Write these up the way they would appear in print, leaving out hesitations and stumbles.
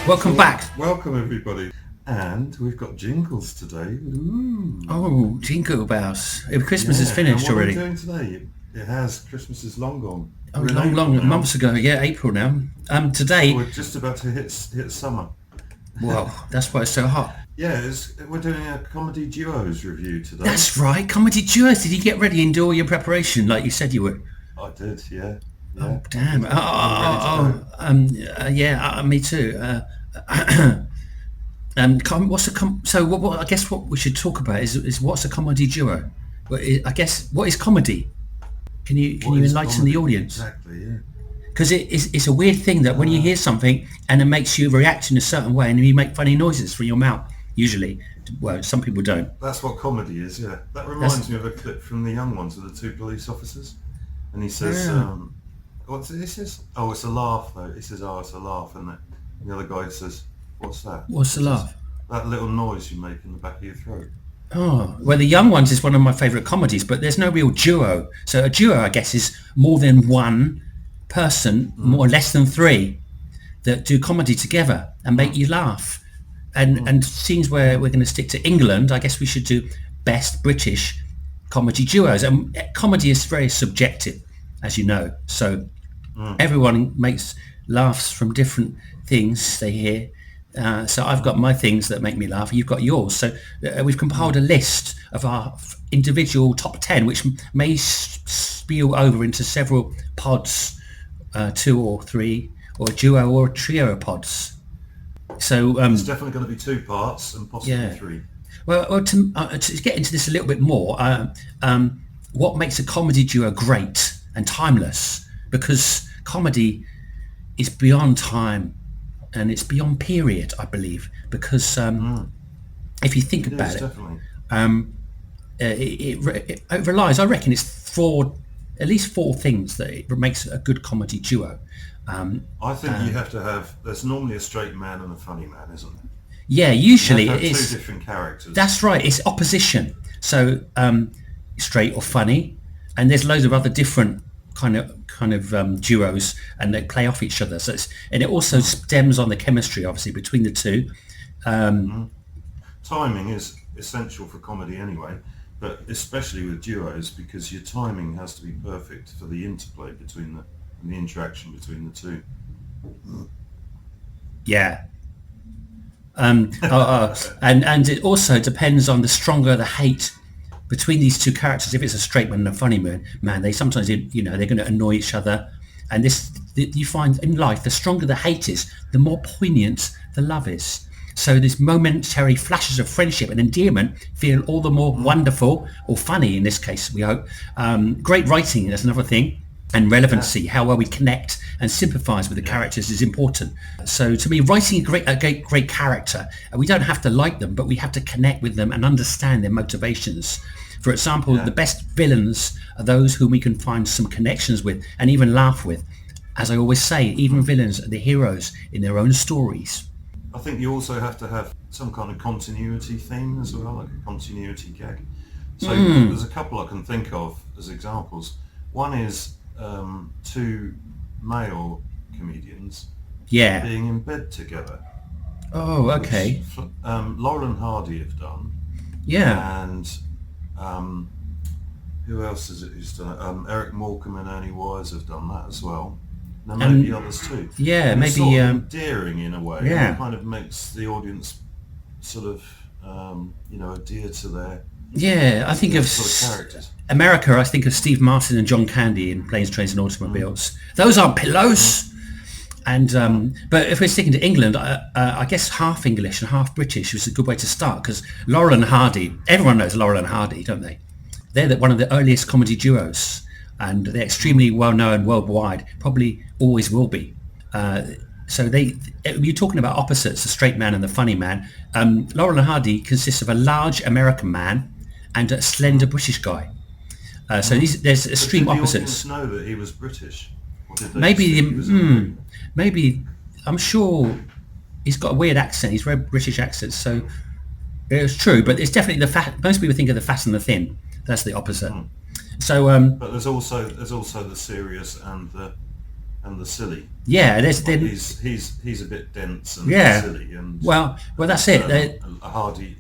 Welcome back. Welcome everybody. And we've got jingles today. Ooh. Oh, jingle bells. Christmas is finished and what already. What are we doing today? It has. Christmas is long gone. Oh, long months ago. Yeah, April now. Today... We're just about to hit summer. Well, that's why it's so hot. Yeah, we're doing a comedy duos review today. That's right, comedy duos. Did you get ready and do all your preparation like you said you would? I did, yeah. Oh, damn. Me too. I guess what we should talk about is what's a comedy duo? I guess, what is comedy? Can you enlighten comedy? The audience? Exactly, yeah. Because it's a weird thing that when you hear something and it makes you react in a certain way and you make funny noises from your mouth, usually. Well, some people don't. That's what comedy is, yeah. That reminds me of a clip from The Young Ones with the two police officers. And he says, what's it? He says, oh, it's a laugh, though. He says, oh, it's a laugh, isn't it? And the other guy says, what's that? What's the laugh? That little noise you make in the back of your throat. Oh, well, The Young Ones is one of my favourite comedies, but there's no real duo. So a duo, I guess, is more than one person, more or less than three, that do comedy together and make you laugh. And scenes where we're going to stick to England, I guess we should do best British comedy duos. And comedy is very subjective, as you know. So everyone makes laughs from different things they hear. So I've got my things that make me laugh. You've got yours. So we've compiled a list of our individual top 10, which may spill over into several pods, 2 or 3, or a duo or a trio of pods. So it's definitely going to be 2 parts and possibly 3. Well, to get into this a little bit more, what makes a comedy duo great and timeless? Because comedy is beyond time and it's beyond period, I believe. Because if you think about it relies, I reckon, it's at least 4 things that it makes a good comedy duo. I think you have to have. There's normally a straight man and a funny man, isn't there? Yeah, usually you have to have it's 2 different characters. That's right. It's opposition. So straight or funny, and there's loads of other different kind of duos, and they play off each other. So it also stems on the chemistry, obviously, between the two. Timing is essential for comedy anyway, but especially with duos, because your timing has to be perfect for the interplay between the interaction between the two. Yeah. And it also depends on the stronger the hate between these two characters. If it's a straight man and a funny man, they sometimes, they're going to annoy each other. And you find in life, the stronger the hate is, the more poignant the love is. So these momentary flashes of friendship and endearment feel all the more wonderful, or funny in this case, we hope. Great writing, that's another thing. And relevancy, how well we connect and sympathise with the characters is important. So to me, writing a great character, we don't have to like them, but we have to connect with them and understand their motivations. For example, the best villains are those whom we can find some connections with and even laugh with. As I always say, even villains are the heroes in their own stories. I think you also have to have some kind of continuity theme as well, like a continuity gag. So there's a couple I can think of as examples. One is 2 male comedians being in bed together. Oh, okay. Which, Laurel and Hardy have done. Yeah. And who else is it who's done it? Eric Morecambe and Ernie Wise have done that as well. There may be others too. Yeah, and maybe it's sort of endearing in a way. Yeah. It kind of makes the audience sort of adhere to their I think of sort of characters. America, I think of Steve Martin and John Candy in Planes, Trains and Automobiles. Those aren't pillows. And but if we're sticking to England, I guess half English and half British was a good way to start, because Laurel and Hardy, everyone knows Laurel and Hardy, don't they? They're one of the earliest comedy duos, and they're extremely well known worldwide, probably always will be. So you're talking about opposites, the straight man and the funny man. Laurel and Hardy consists of a large American man and a slender British guy. So there's extreme opposites. Did the audience know that he was British? Or did they Maybe, I'm sure he's got a weird accent. He's very British accent, so it's true. But it's definitely most people think of the Fat and the Thin. That's the opposite. So, but there's also the serious and the and the silly. Yeah, there's Like then he's a bit dense and yeah. silly, and Well, that's it. Hardy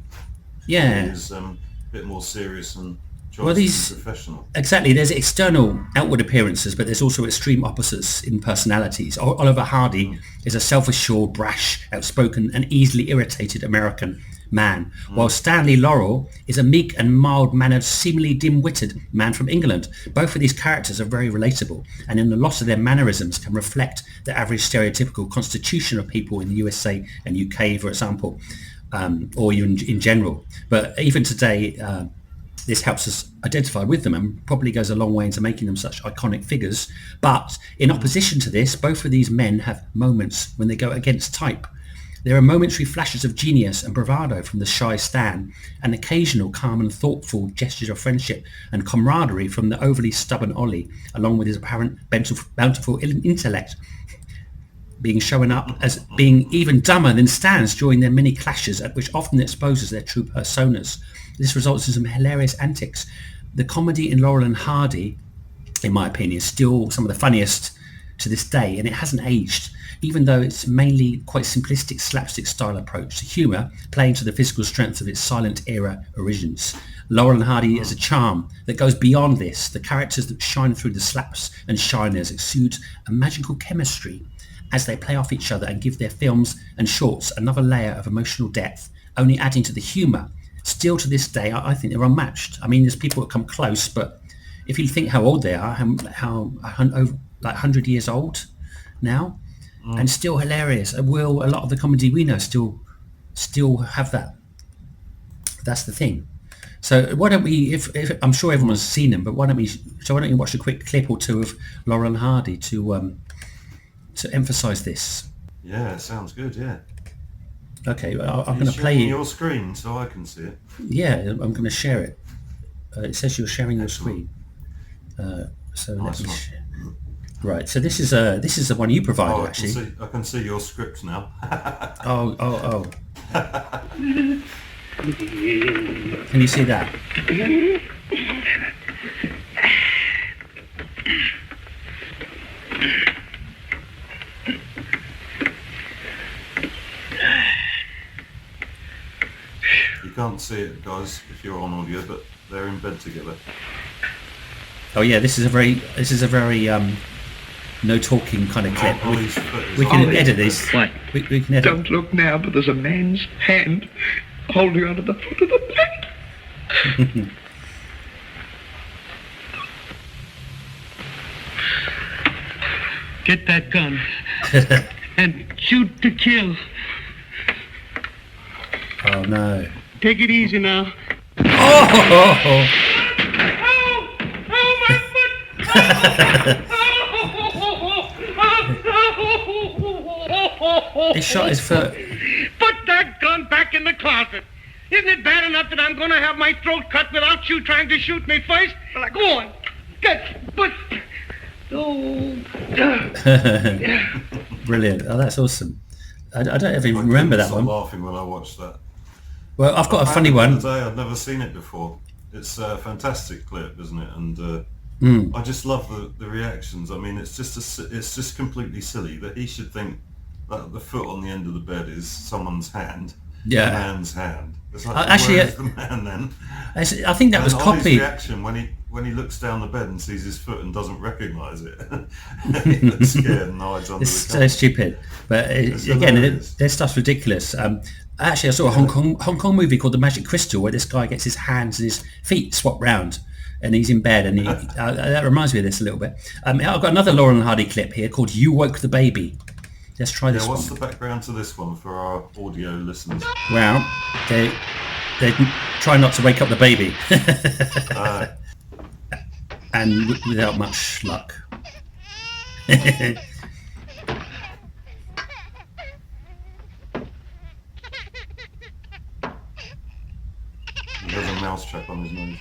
Yeah. is a bit more serious and Well, tries to these be professional. exactly. There's external outward appearances, but there's also extreme opposites in personalities. Oliver Hardy is a self-assured, brash, outspoken, and easily irritated American man, while Stanley Laurel is a meek and mild-mannered, seemingly dim-witted man from England. Both of these characters are very relatable, and in a lot of their mannerisms can reflect the average stereotypical constitution of people in the USA and UK, for example, or even in general. But even today, this helps us identify with them and probably goes a long way into making them such iconic figures. But in opposition to this, both of these men have moments when they go against type. There are momentary flashes of genius and bravado from the shy Stan, and occasional calm and thoughtful gestures of friendship and camaraderie from the overly stubborn Ollie, along with his apparent bountiful intellect, being shown up as being even dumber than Stans during their many clashes, at which often exposes their true personas. This results in some hilarious antics. The comedy in Laurel and Hardy, in my opinion, is still some of the funniest to this day, and it hasn't aged, even though it's mainly quite simplistic slapstick style approach to humour, playing to the physical strength of its silent era origins. Laurel and Hardy has a charm that goes beyond this. The characters that shine through the slaps and shiners exude a magical chemistry as they play off each other and give their films and shorts another layer of emotional depth, only adding to the humour. Still to this day, I think they're unmatched. I mean, there's people that come close, but if you think how old they are, how like 100 years old now, and still hilarious. Will a lot of the comedy we know still have that? That's the thing. So why don't we? If I'm sure everyone's seen them, but why don't you watch a quick clip or two of Laurel and Hardy to emphasise this? Yeah, sounds good. Yeah. Okay, I'm You're going to play sharing your screen so I can see it. Yeah, I'm going to share it. It says you're sharing your Excellent. screen. So Nice let me one. share. Right. So this is the one you provided actually. I can see your script now. Oh. Can you see that? You can't see it, guys, if you're on audio, but they're in bed together. Oh yeah, this is a very no talking kind of clip. Ollie's foot is We can on edit the this. What? We can edit. Don't look now, but there's a man's hand holding onto the foot of the bed. Get that gun and shoot to kill. Oh no. Take it easy now. Oh! Oh, my foot! He shot his foot. Put that gun back in the closet. Isn't it bad enough that I'm going to have my throat cut without you trying to shoot me first? Go on. Get, but... Oh. Brilliant. Oh, that's awesome. I don't even remember that one. I'm laughing when I watched that. Well, I've got a I funny found it one. the other day. I'd never seen it before. It's a fantastic clip, isn't it? And I just love the reactions. I mean, it's just completely silly that he should think that the foot on the end of the bed is someone's hand, Yeah. a man's hand. It's like, Actually, where's the man then? I think that was And Ollie's copied. reaction when he looks down the bed and sees his foot and doesn't recognise it. He looks scared and hides under It's the so cover. stupid, but again, hilarious. their stuff's ridiculous. Actually, I saw a Hong Kong movie called The Magic Crystal, where this guy gets his hands and his feet swapped round, and he's in bed, and that reminds me of this a little bit. I've got another Laurel and Hardy clip here called "You Woke the Baby." Let's try this What's one. the background to this one for our audio listeners? Well, they try not to wake up the baby, and without much luck. He has a mouse trap on his nose.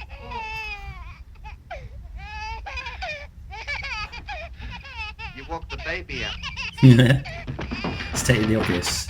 You woke the baby up. Stating the obvious.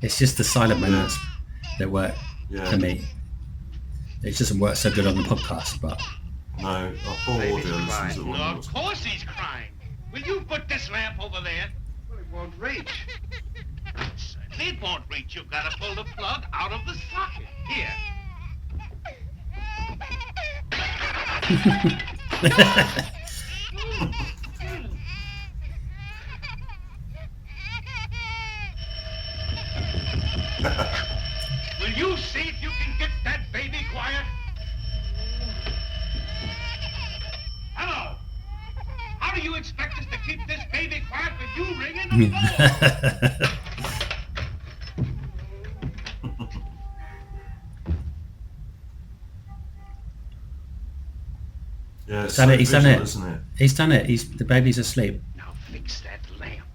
It's just the silent moments that work for me. It doesn't work so good on the podcast, but... No, our poor audio listeners are No, one of course he's crying. Will you put this lamp over there? Well, it won't reach. Certainly it won't reach. You've got to pull the plug out of the socket. Here. Will you see if you can get that baby quiet? Hello. How do you expect us to keep this baby quiet with you ringing the phone? Yeah, it's Done so it, he's done visual, it. isn't it? He's done it. The baby's asleep. Now fix that lamp.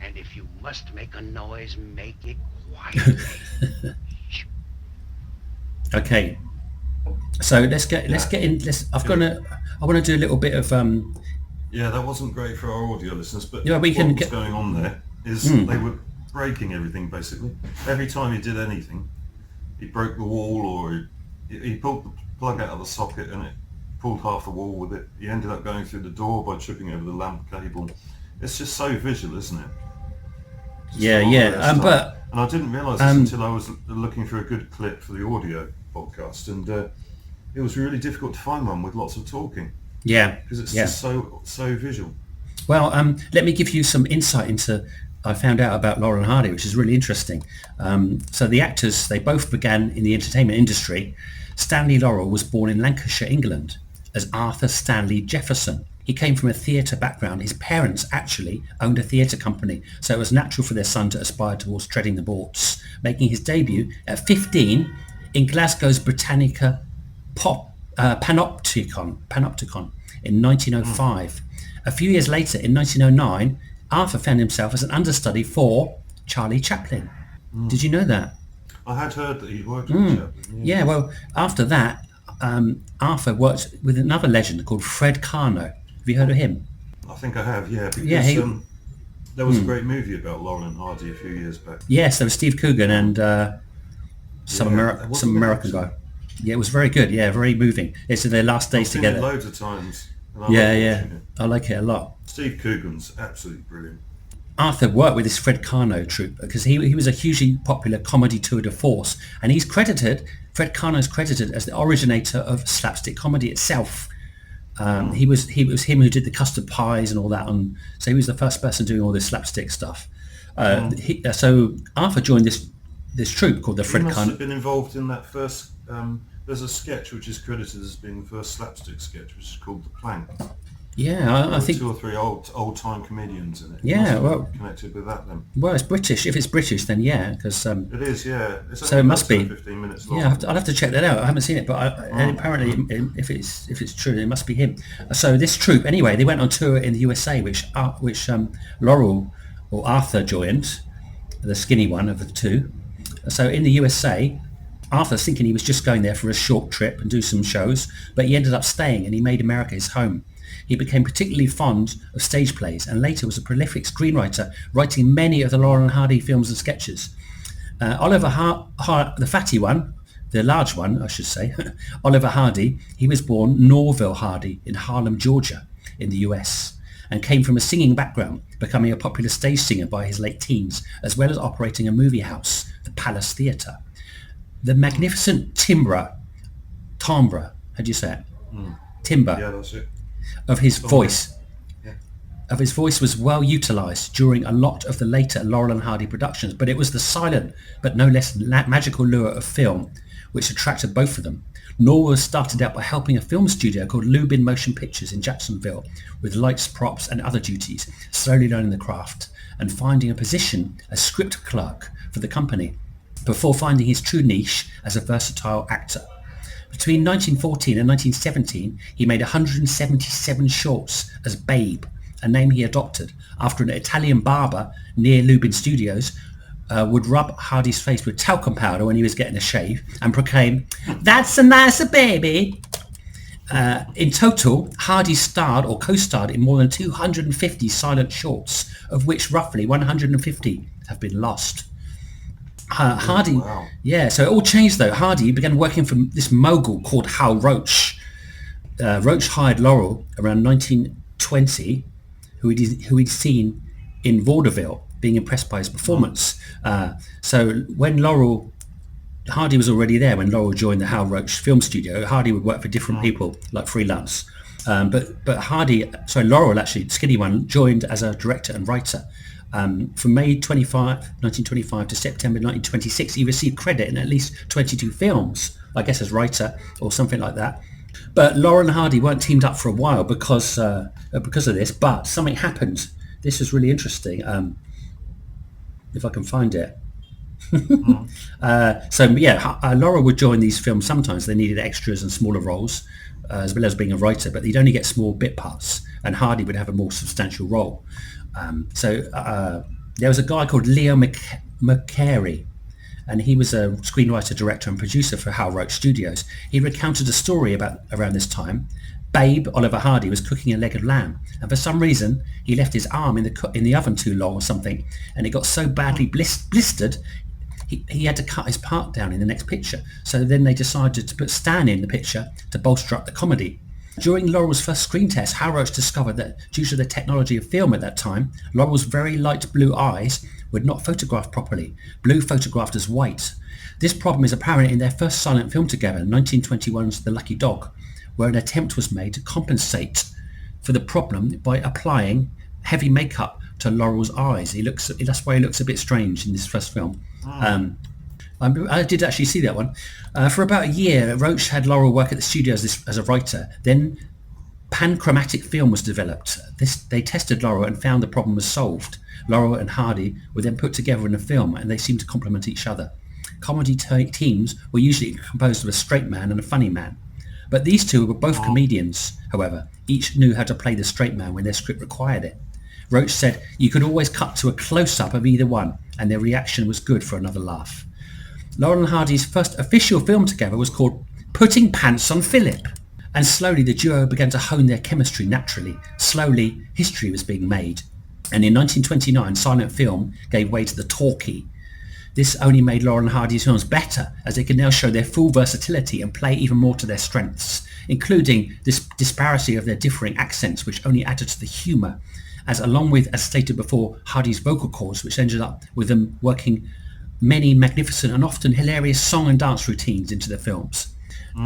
And if you must make a noise, make it quietly. Okay. So let's get in. I want to do a little bit of Yeah, that wasn't great for our audio listeners, but Yeah, we can what was get- going on there is they were breaking everything, basically. Every time he did anything, he broke the wall, or he pulled the plug out of the socket and it pulled half the wall with it. He ended up going through the door by tripping over the lamp cable. It's just so visual, isn't it? Just a lot of that stuff. but And I didn't realise this until I was looking for a good clip for the audio podcast, and it was really difficult to find one with lots of talking, because it's just so visual. Well, let me give you some insight into. I found out about Laurel and Hardy, which is really interesting. So the actors, they both began in the entertainment industry. Stanley Laurel was born in Lancashire, England, as Arthur Stanley Jefferson. He came from a theatre background. His parents actually owned a theatre company, so it was natural for their son to aspire towards treading the boards, making his debut at 15 in Glasgow's Britannica Panopticon in 1905. A few years later, in 1909, Arthur found himself as an understudy for Charlie Chaplin. Did you know that? I had heard that he worked with Chaplin. Yeah, well, after that, Arthur worked with another legend called Fred Carno. Have you heard of him? I think I have, yeah. Because Yeah, there was a great movie about Laurel and Hardy a few years back. Yes, there was Steve Coogan and some it wasn't American bad. guy. Yeah, it was very good. Yeah, very moving. It's their last days I've seen it together. loads of times. And I Yeah, like yeah. watching it. I like it a lot. Steve Coogan's absolutely brilliant. Arthur worked with this Fred Carno troupe because he was a hugely popular comedy tour de force, and Fred Carno's credited as the originator of slapstick comedy itself. He was him who did the custard pies and all that, and so he was the first person doing all this slapstick stuff. So Arthur joined this troupe called the He Fred must Carno. have been involved in that first... there's a sketch which is credited as being the first slapstick sketch, which is called The Plank. Yeah, I There think. were 2 or 3 old-time comedians in it. Yeah, Must have well- been connected with that then. Well, it's British. If it's British, then yeah, because It is, yeah. It's So it only must about be. 15 minutes long. yeah, I'll have to check that out. I haven't seen it, but and apparently, if it's true, it must be him. So this troupe, anyway, they went on tour in the USA, which Laurel or Arthur joined, the skinny one of the two. So in the USA, Arthur's thinking he was just going there for a short trip and do some shows, but he ended up staying and he made America his home. He became particularly fond of stage plays and later was a prolific screenwriter, writing many of the Laurel and Hardy films and sketches. Oliver the fatty one, the large one, I should say, Oliver Hardy, he was born Norville Hardy in Harlem, Georgia, in the US, and came from a singing background, becoming a popular stage singer by his late teens, as well as operating a movie house, the Palace Theatre. The magnificent timbre, how do you say it? Timbre. Yeah, that's it. Of his voice. Yeah. Of his voice was well utilised during a lot of the later Laurel and Hardy productions, but it was the silent but no less magical lure of film which attracted both of them. Norwell started out by helping a film studio called Lubin Motion Pictures in Jacksonville with lights, props and other duties, slowly learning the craft and finding a position as script clerk for the company before finding his true niche as a versatile actor. Between 1914 and 1917, he made 177 shorts as Babe, a name he adopted after an Italian barber near Lubin Studios would rub Hardy's face with talcum powder when he was getting a shave and proclaim, "That's a nicer baby." In total, Hardy starred or co-starred in more than 250 silent shorts of which roughly 150 have been lost. Hardy, wow. yeah, so it all changed though. Hardy began working for this mogul called Hal Roach. Roach hired Laurel around 1920, who he'd seen in vaudeville, being impressed by his performance. So when Hardy was already there when Laurel joined the Hal Roach film studio. Hardy would work for different people, like freelance. But Laurel, actually, Skinny One, joined as a director and writer. From May 1925 to September 1926, he received credit in at least 22 films, I guess as writer or something like that. But Laurel and Hardy weren't teamed up for a while because of this, but something happened. This is really interesting. If I can find it. Laurel would join these films sometimes. They needed extras and smaller roles, as well as being a writer, but he'd only get small bit parts, and Hardy would have a more substantial role. There was a guy called Leo McCary, and he was a screenwriter, director and producer for Hal Roach Studios. He recounted a story about around this time. Babe, Oliver Hardy, was cooking a leg of lamb, and for some reason he left his arm in the oven too long or something, and it got so badly blistered he had to cut his part down in the next picture. So then they decided to put Stan in the picture to bolster up the comedy. During Laurel's first screen test, Hal Roach discovered that due to the technology of film at that time, Laurel's very light blue eyes would not photograph properly, blue photographed as white. This problem is apparent in their first silent film together, 1921's The Lucky Dog, where an attempt was made to compensate for the problem by applying heavy makeup to Laurel's eyes. That's why he looks a bit strange in this first film. I did actually see that one. For about a year, Roach had Laurel work at the studio as a writer. Then panchromatic film was developed. They tested Laurel and found the problem was solved. Laurel and Hardy were then put together in a film, and they seemed to complement each other. Comedy teams were usually composed of a straight man and a funny man. But these two were both comedians, however. Each knew how to play the straight man when their script required it. Roach said you could always cut to a close-up of either one, and their reaction was good for another laugh. Laurel and Hardy's first official film together was called Putting Pants on Philip, and slowly the duo began to hone their chemistry naturally. Slowly, history was being made, and in 1929, silent film gave way to the talkie. This only made Laurel and Hardy's films better, as they could now show their full versatility and play even more to their strengths, including this disparity of their differing accents, which only added to the humour, as stated before, Hardy's vocal cords, which ended up with them working many magnificent and often hilarious song and dance routines into their films.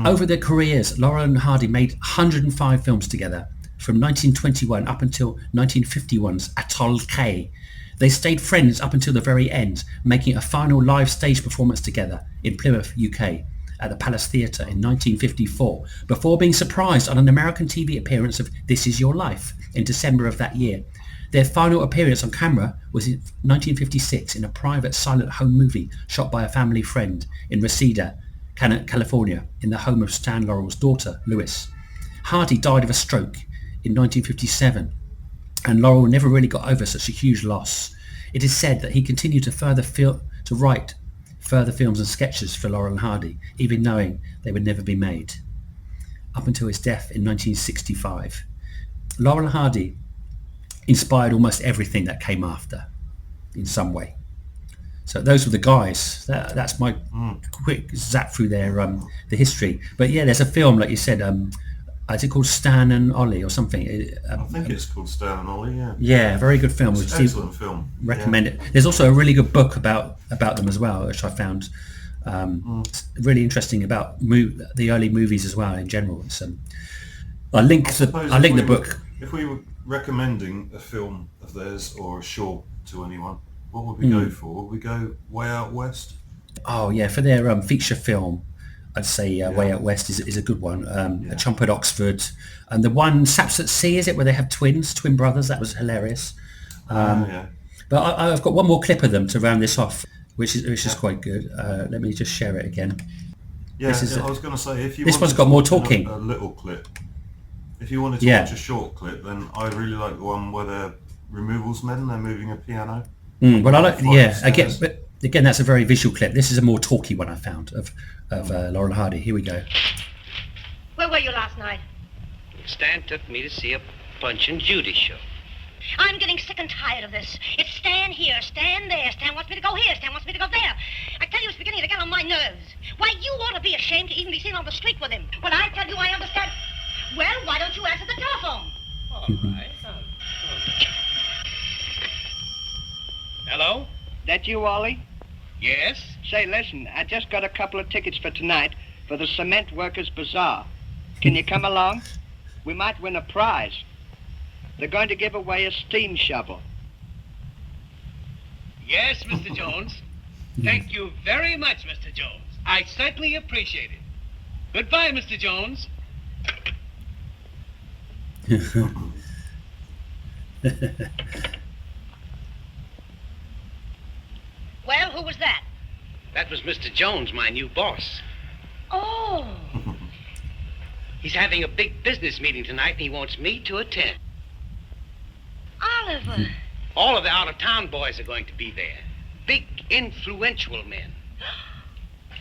Over their careers, Laurel and Hardy made 105 films together, from 1921 up until 1951's Atoll K. They stayed friends up until the very end, making a final live stage performance together in Plymouth, UK, at the Palace Theatre in 1954, before being surprised on an American TV appearance of This Is Your Life in December of that year. Their final appearance on camera was in 1956 in a private silent home movie shot by a family friend in Reseda, California, in the home of Stan Laurel's daughter, Lois. Hardy died of a stroke in 1957, and Laurel never really got over such a huge loss. It is said that he continued to write further films and sketches for Laurel and Hardy, even knowing they would never be made, up until his death in 1965. Laurel and Hardy inspired almost everything that came after, in some way. So those were the guys. That's my quick zap through their the history. But yeah, there's a film, like you said, is it called Stan and Ollie or something? I think it's called Stan and Ollie, yeah. Yeah, very good film. It's an excellent film. Recommend it. There's also a really good book about them as well, which I found really interesting about the early movies as well in general. So I'll link the book. If we were recommending a film of theirs or a short to anyone, what would we go for? Would we go Way Out West? Oh yeah, for their feature film, I'd say Way Out West is a good one. A Chump at Oxford, and the one Saps at Sea, is it, where they have twin brothers? That was hilarious. But I've got one more clip of them to round this off, which is quite good. Let me just share it again. Yeah, I was going to say, if you this one's got more talking. A little clip. If you wanted to watch a short clip, then I really like the one where they're removals men. They're moving a piano. Well, I like again, that's a very visual clip. This is a more talky one I found of Laurel and Hardy. Here we go. Where were you last night? Stan took me to see a Punch and Judy show. I'm getting sick and tired of this. It's Stan here, Stan there. Stan wants me to go here, Stan wants me to go there. I tell you, it's beginning to get on my nerves. Why, you ought to be ashamed to even be seen on the street with him. When I tell you I understand... Well, why don't you answer the telephone? All right. Hello? That you, Ollie? Yes? Say, listen, I just got a couple of tickets for tonight for the Cement Workers Bazaar. Can you come along? We might win a prize. They're going to give away a steam shovel. Yes, Mr. Jones. Thank you very much, Mr. Jones. I certainly appreciate it. Goodbye, Mr. Jones. Well, who was that? That was Mr. Jones, my new boss. Oh. He's having a big business meeting tonight, and he wants me to attend. Oliver. All of the out-of-town boys are going to be there. Big, influential men.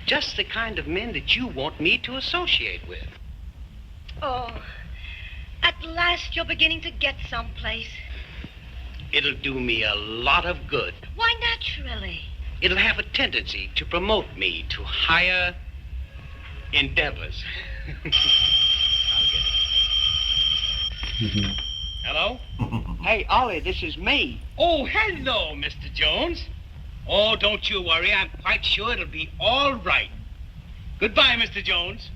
Just the kind of men that you want me to associate with. Oh. At last you're beginning to get someplace. It'll do me a lot of good. Why, naturally. It'll have a tendency to promote me to higher endeavors. I'll get it. Hello? Hey, Ollie, this is me. Oh, hello, Mr. Jones. Oh, don't you worry. I'm quite sure it'll be all right. Goodbye, Mr. Jones.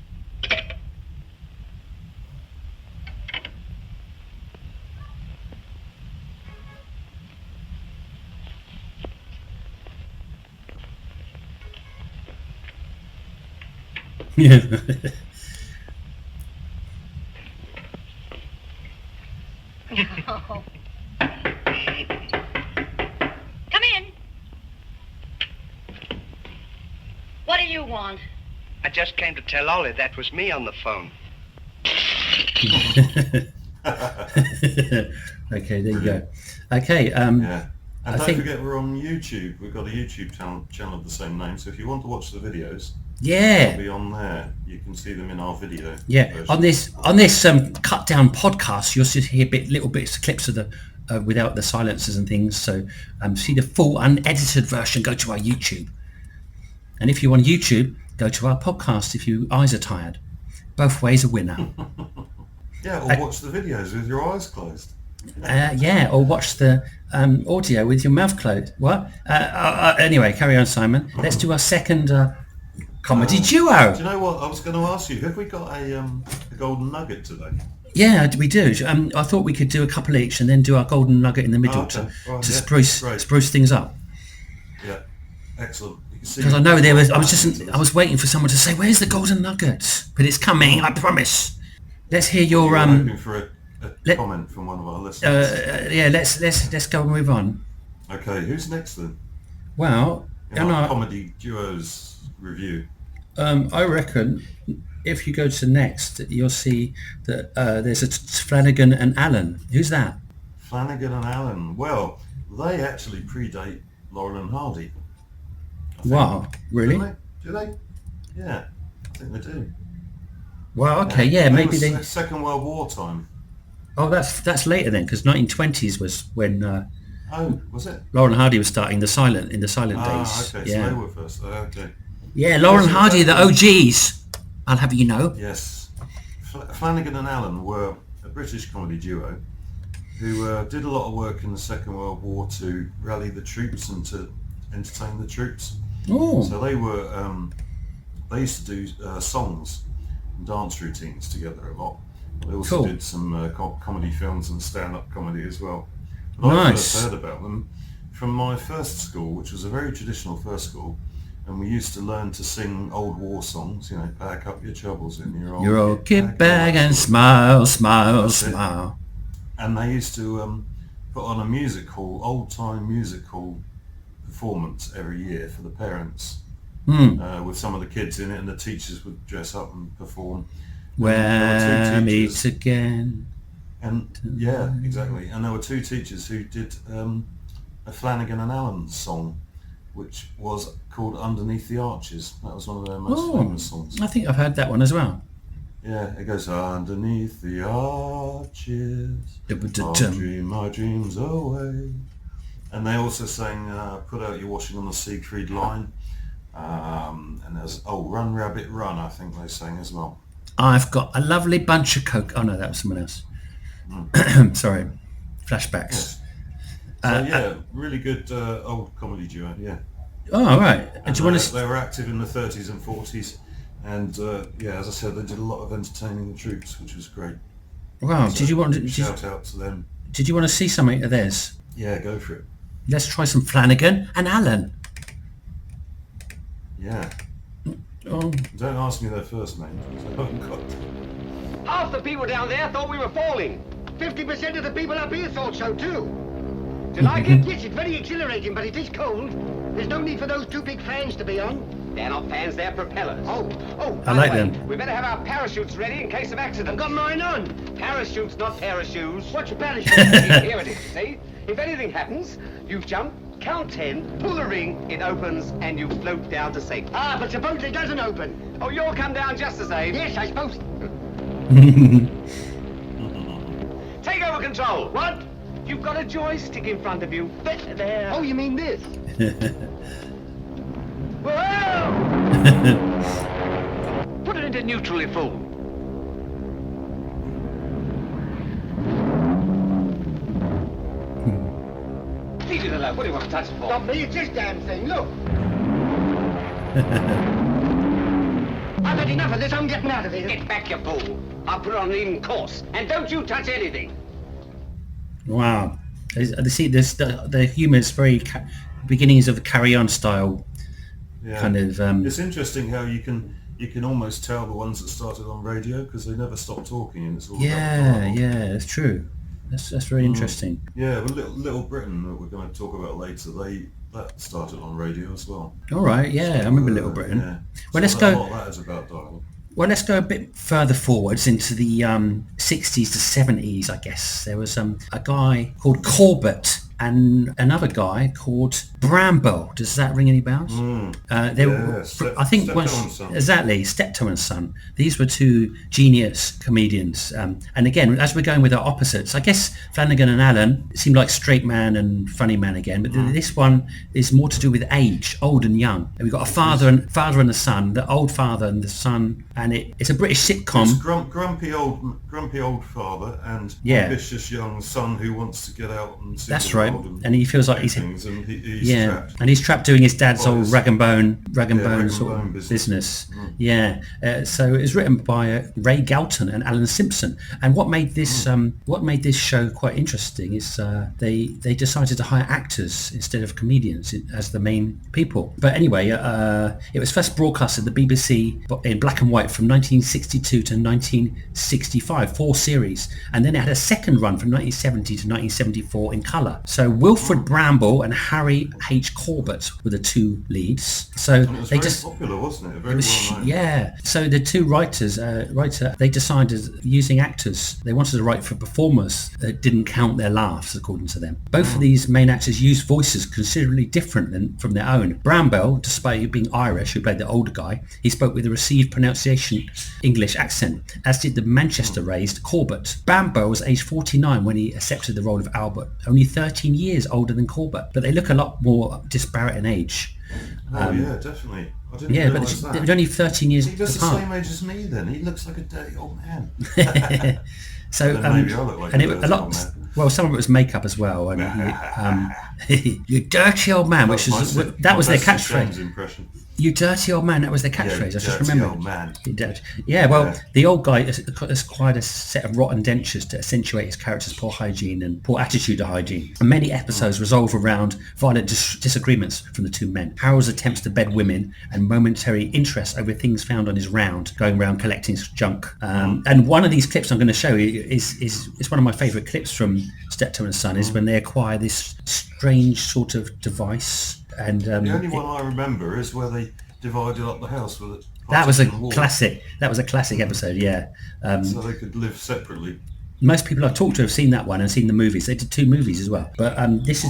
Yeah. Oh. Come in. What do you want? I just came to tell Ollie that was me on the phone. Okay, there you go. Okay, Yeah. And I don't think- forget we're on YouTube. We've got a YouTube channel of the same name, so if you want to watch the videos, yeah, they'll be on there. You can see them in our video. yeah. version. On this cut down podcast, you'll just hear little bits, clips of the without the silences and things. So see the full unedited version. Go to our YouTube, and if you want YouTube, go to our podcast. If your eyes are tired, both ways a winner. Yeah, or watch the videos with your eyes closed. Yeah, or watch the audio with your mouth closed. What? Anyway, carry on, Simon. Let's do our second comedy duo. Do you know what? I was going to ask you, have we got a golden nugget today? Yeah, we do. I thought we could do a couple each and then do our golden nugget in the middle Okay. Right, to yeah, spruce great. things up. Yeah, excellent. Because I know there was. I was waiting for someone to say, "Where's the golden nugget?" But it's coming. I promise. Let's hear your You're hoping for a comment from one of our listeners. yeah, let's go and move on. Okay, who's next then? Well, In our comedy duos review. I reckon if you go to next, you'll see that there's a Flanagan and Allen. Who's that? Flanagan and Allen. Well, they actually predate Laurel and Hardy. I think. Wow, really? Do they? Yeah, I think they do. Well, okay, yeah, maybe they. Second World War time. Oh, that's later then, because 1920s was when Oh, was it? Laurel and Hardy was starting in the silent days. Okay, Yeah, so they were first. Okay. yeah, Laurel and Yes, Hardy, the exactly. OGs. I'll have you know. Yes. Flanagan and Allen were a British comedy duo who did a lot of work in the Second World War to rally the troops and to entertain the troops. Oh, So they were, they used to do songs and dance routines together a lot. They also Cool. did some comedy films and stand-up comedy as well. But I Nice. first heard about them from my first school, which was a very traditional first school, and we used to learn to sing old war songs, you know, pack up your troubles in your old kit bag and smile, smile, That's it. smile. And they used to put on a music hall, old-time music hall performance every year for the parents, with some of the kids in it, and the teachers would dress up and perform. And there Where were two meet teachers, again. and yeah, exactly. And there were two teachers who did a Flanagan and Allen song, which was called "Underneath the Arches." That was one of their most famous songs. I think I've heard that one as well. Yeah, it goes underneath the arches. I'll dream my dreams away. And they also sang "Put Out Your Washing on the Siegfried Line," and there's "Run Rabbit Run." I think they sang as well. I've got a lovely bunch of coke. Oh no, that was someone else. Sorry, flashbacks. Yes. So really good old comedy duo. Yeah. Oh, all right. And Do you want to? they were active in the 30s and 40s, and as I said, they did a lot of entertaining the troops, which was great. Wow. So did you want to shout out to them? Did you want to see something of theirs? Yeah, go for it. Let's try some Flanagan and Allen. Yeah. Oh. Don't ask me their first names. I haven't got them. Half the people down there thought we were falling. 50% of the people up here thought so too. Do you like it? Yes, it's very exhilarating, but it is cold. There's no need for those two big fans to be on. They're not fans, they're propellers. Oh, by I like the way, them. We better have our parachutes ready in case of accident. I've got mine on. Parachutes, not parachutes. What's your parachute? Here it is, see? If anything happens, you jump, count 10, pull the ring, it opens, and you float down to safety. Ah, but suppose it doesn't open. Oh, you'll come down just the same. Yes, I suppose. Take over control. What? You've got a joystick in front of you. There. Oh, you mean this? Whoa! Put it into neutrally full. Leave it alone. What do you want to touch it for? Not me, it's this damn thing, look. I've had enough of this, I'm getting out of here. Get back, you fool. I'll put it on an even course. And don't you touch anything. Wow. See, the humour is very beginnings of the Carry On style. Yeah. Kind of. It's interesting how you can almost tell the ones that started on radio because they never stop talking, and it's all about dialogue. Yeah, that's true. That's very interesting. Yeah, but Little Britain that we're going to talk about later, that started on radio as well. All right, yeah, I remember Little Britain. Yeah. Well, let's A go. lot of that is about dialogue. Well, let's go a bit further forwards into the 60s to 70s, I guess. There was a guy called Corbett and another guy called Bramble. Does that ring any bells? I think exactly, Steptoe and Son. These were two genius comedians. And again, as we're going with our opposites, I guess Flanagan and Allen seem like straight man and funny man again, but this one is more to do with age, old and young. And we've got a father and a son, the old father and the son, and it's a British sitcom. It's grumpy old father and ambitious young son who wants to get out and see That's the right, world and he feels like he's trapped. and he's trapped doing his dad's old rag and bone sort of business. Yeah, so it's written by Ray Galton and Alan Simpson. And what made this show quite interesting is they decided to hire actors instead of comedians as the main people. But anyway, it was first broadcast at the BBC in black and white from 1962 to 1965, 4 series, and then it had a second run from 1970 to 1974 in colour. So Wilfred Bramble and Harry H. Corbett were the two leads. So And it was very popular, wasn't it? Very well known. Yeah. So the two writers, they decided using actors, they wanted to write for performers that didn't count their laughs, according to them. Both of these main actors used voices considerably different from their own. Bramble, despite being Irish, who played the older guy, he spoke with a received pronunciation English accent, as did the Manchester-raised Corbett. Bramble was aged 49 when he accepted the role of Albert, only 13 years older than Corbett, but they look a lot more disparate in age. Yeah, definitely. I didn't Yeah, but realise that. they're only 13 years He does the apart. same age as me then. He looks like a dirty old man. So Then maybe I look like and a it, dirty a lot. old man. Well, some of it was makeup as well, and you dirty old man, which is that was their catchphrase. Impression. You dirty old man, that was their catchphrase. I just remember. Old man. Yeah, well, the old guy has quite a set of rotten dentures to accentuate his character's poor hygiene and poor attitude to hygiene. And many episodes resolve around violent disagreements from the two men. Harold's attempts to bed women and momentary interest over things found on his round, going around collecting junk. And one of these clips I'm going to show you is one of my favourite clips from Steptoe and Son, is when they acquire this strange sort of device. And The only one I remember is where they divided up the house with that was a partition wall, classic. That was a classic episode. Yeah. so they could live separately. Most people I've talked to have seen that one and seen the movies. They did 2 movies as well. But this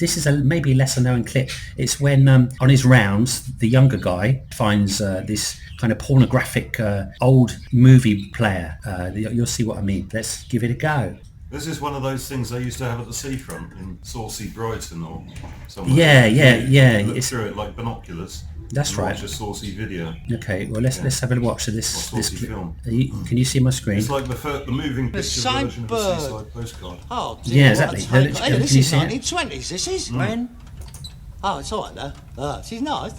is a maybe lesser known clip. It's when on his rounds, the younger guy finds this kind of pornographic old movie player. You'll see what I mean. Let's give it a go. This is one of those things they used to have at the seafront in Saucy Brighton or somewhere. Yeah. Look through it like binoculars. That's right. Watch a saucy video. Okay, well let's have a watch of this saucy film. Can you see my screen? It's like the moving picture version of a seaside postcard. Oh, dear, yeah, exactly. Hey, this is 1920s. This is when? Oh, it's all right though. She's nice.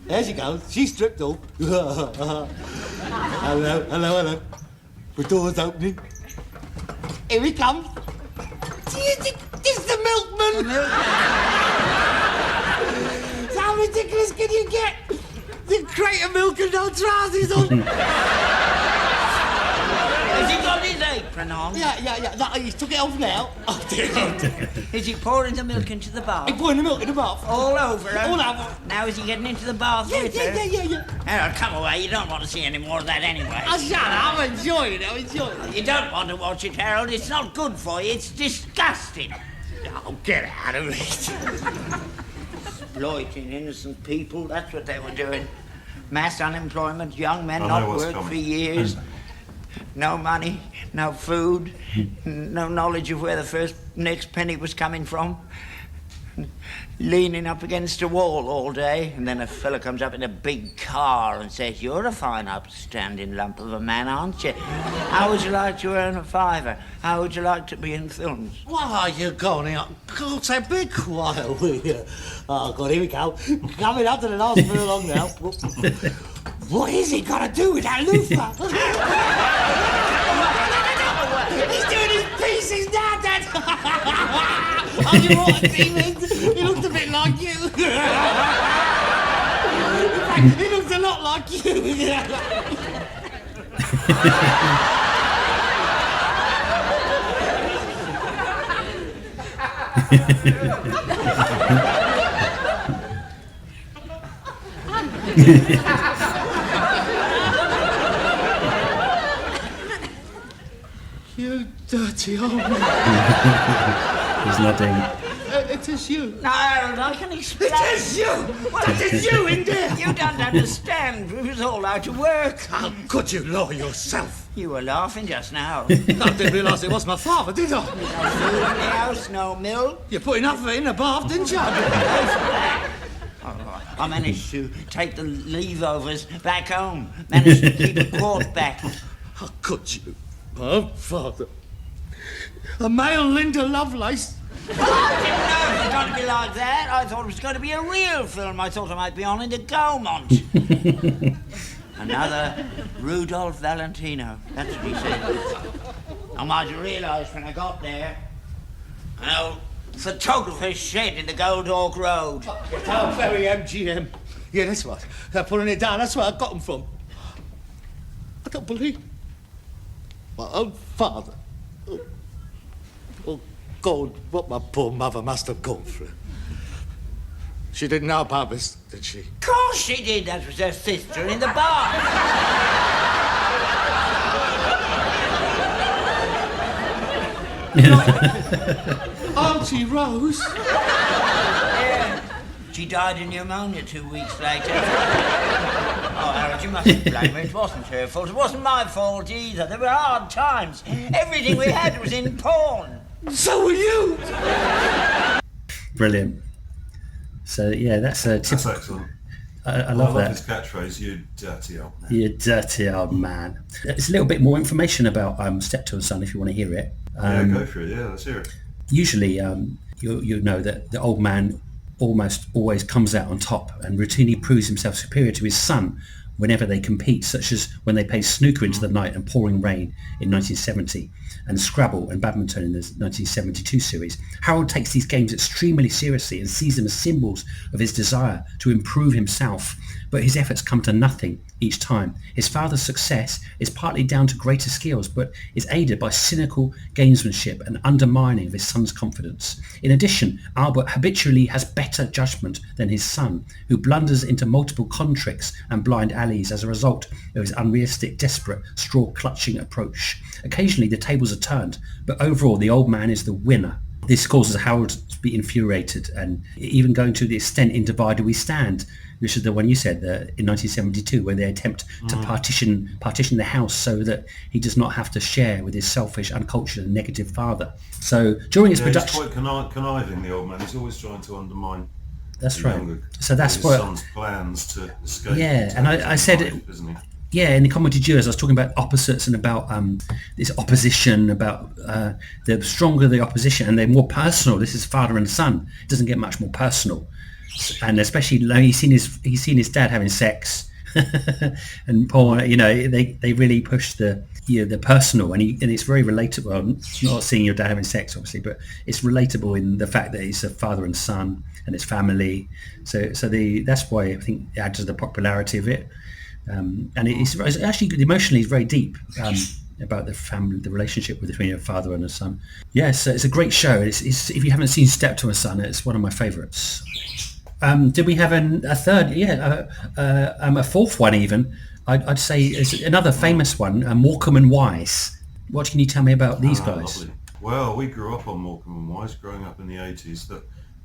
There she goes. She's stripped off. Hello. The door's opening. Here he comes. It's the milkman. How ridiculous can you get? The crate of milk and no trousers on. Has he got his apron on? Yeah. He's took it off now. Oh, dear. Is he pouring the milk into the bath? He's pouring the milk in the bath. All over her? All over. Now is he getting into the bath with her? Yeah. Harold, come away. You don't want to see any more of that anyway. Oh, shut up. I'm enjoying it. You don't want to watch it, Harold. It's not good for you. It's disgusting. Oh, get out of it. Exploiting innocent people. That's what they were doing. Mass unemployment, young men not worked for years. No money, no food, no knowledge of where the next penny was coming from. Leaning up against a wall all day, and then a fella comes up in a big car and says, "You're a fine upstanding lump of a man, aren't you? How would you like to earn a fiver? How would you like to be in films?" Why are you going up? God, say, be quiet, will you? Oh, God, here we go. Coming up to the last furlong now. What is he got to do with that loofah? He's doing his pieces now, Dad. Oh, you what, Stevens? He looked a bit like you. In fact, he looks a lot like you. You dirty old man. He's nodding. It is you. Now, Harold, I can explain. It is you! Well, it is you in there! You don't understand. We was all out of work. How could you lie yourself? You were laughing just now. I didn't realise it was my father, did I? No food in the house, no milk. You put enough of it in the bath, didn't you? I managed to take the leave-overs back home. Managed to keep a quart back. How could you? Oh, Father. A male Linda Lovelace. I didn't know it was going to be like that. I thought it was going to be a real film. I thought I might be on in the Gaumont. Another Rudolph Valentino. That's what he said. I might have realised when I got there. An old photographer's shed in the Gold Hawk Road. Oh, very MGM. Yeah, that's right. They're pulling it down. That's where I got them from. I don't believe my own father. Oh, God, what my poor mother must have gone through. She didn't know about this, did she? Of course she did. That was her sister in the bar. Auntie Rose? Yeah. She died of pneumonia 2 weeks later. Oh, Harold, you mustn't blame her. It wasn't her fault. It wasn't my fault either. There were hard times. Everything we had was in porn. So were you! Brilliant. So, yeah, that's a That's excellent. I love that. His catchphrase, "You dirty old man." You dirty old man. There's a little bit more information about Steptoe and Son if you want to hear it. Yeah, go for it. Yeah, let's hear it. Usually, you know that the old man almost always comes out on top and routinely proves himself superior to his son whenever they compete, such as when they play snooker into the night and pouring rain in 1970, and Scrabble and badminton in the 1972 series. Harold takes these games extremely seriously and sees them as symbols of his desire to improve himself, but his efforts come to nothing each time. His father's success is partly down to greater skills, but is aided by cynical gamesmanship and undermining of his son's confidence. In addition, Albert habitually has better judgment than his son, who blunders into multiple con tricks and blind alleys as a result of his unrealistic, desperate, straw-clutching approach. Occasionally the tables are turned, but overall the old man is the winner. This causes Harold to be infuriated, and even going to the extent in Divide We Stand, which is the one you said in 1972, where they attempt to partition the house so that he does not have to share with his selfish, uncultured and negative father. So during his production... He's quite conniving, the old man. He's always trying to undermine that's right. So that's his what... son's plans to escape. Yeah, and I said... Isn't he? Yeah, in the Comedy Duos, I was talking about opposites and about this opposition, about the stronger the opposition and they're more personal. This is father and son. It doesn't get much more personal, and especially he's seen his dad having sex, and Paul, they really push the personal, and it's very relatable. Well, not seeing your dad having sex, obviously, but it's relatable in the fact that it's a father and son and it's family. So that's why I think it adds to the popularity of it. And it's actually emotionally very deep about the family, the relationship between a father and a son. Yes, it's a great show. It's if you haven't seen Step to a Son, it's one of my favourites. Did we have a third? Yeah, a fourth one even. I'd say it's another famous one, Morecambe and Wise. What can you tell me about these guys? Lovely. Well, we grew up on Morecambe and Wise, growing up in the 80s.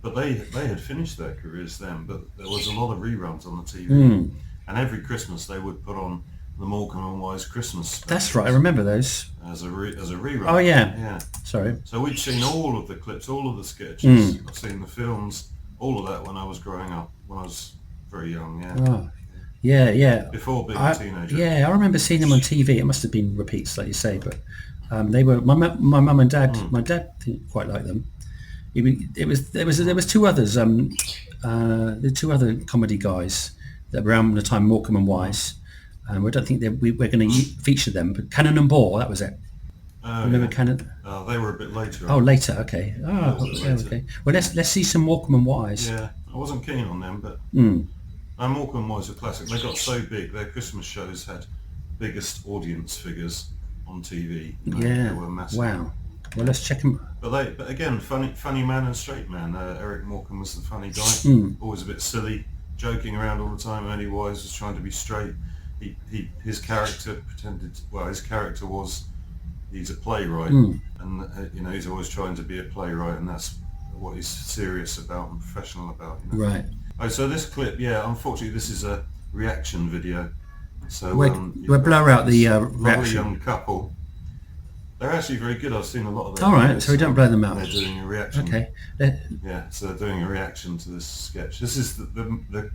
But they had finished their careers then. But there was a lot of reruns on the TV. And every Christmas they would put on the Morecambe and Wise Christmas specials. That's right, I remember those. As a rerun. Oh yeah. Sorry. So we'd seen all of the clips, all of the sketches. I've seen the films, all of that when I was growing up, when I was very young. Yeah. Oh. Yeah. Before being a teenager. Yeah, I remember seeing them on TV. It must have been repeats, like you say, but they were my mum and dad. My dad didn't quite like them. There was two others. The two other comedy guys that were around the time Morecambe and Wise. I don't think we're going to feature them, but Cannon and Ball, that was it. Remember Cannon? They were a bit later. Oh, later, okay. Okay. Well, let's see some Morecambe and Wise. Yeah, I wasn't keen on them, but Morecambe and Wise were classic. They got so big, their Christmas shows had biggest audience figures on TV. Yeah, they were massive. Wow. Well, let's check them. But again, funny man and straight man. Eric Morecambe was the funny guy, always a bit silly, joking around all the time. Ernie Wise was trying to be straight. His character was he's a playwright, and he's always trying to be a playwright, and that's what he's serious about and professional about. Right. Oh, so this clip, unfortunately, this is a reaction video. So we'll blur out the reaction. Young couple. They're actually very good. I've seen a lot of them. All right, so we don't blow them out. They're doing a reaction. Okay. Yeah, so they're doing a reaction to this sketch. This is the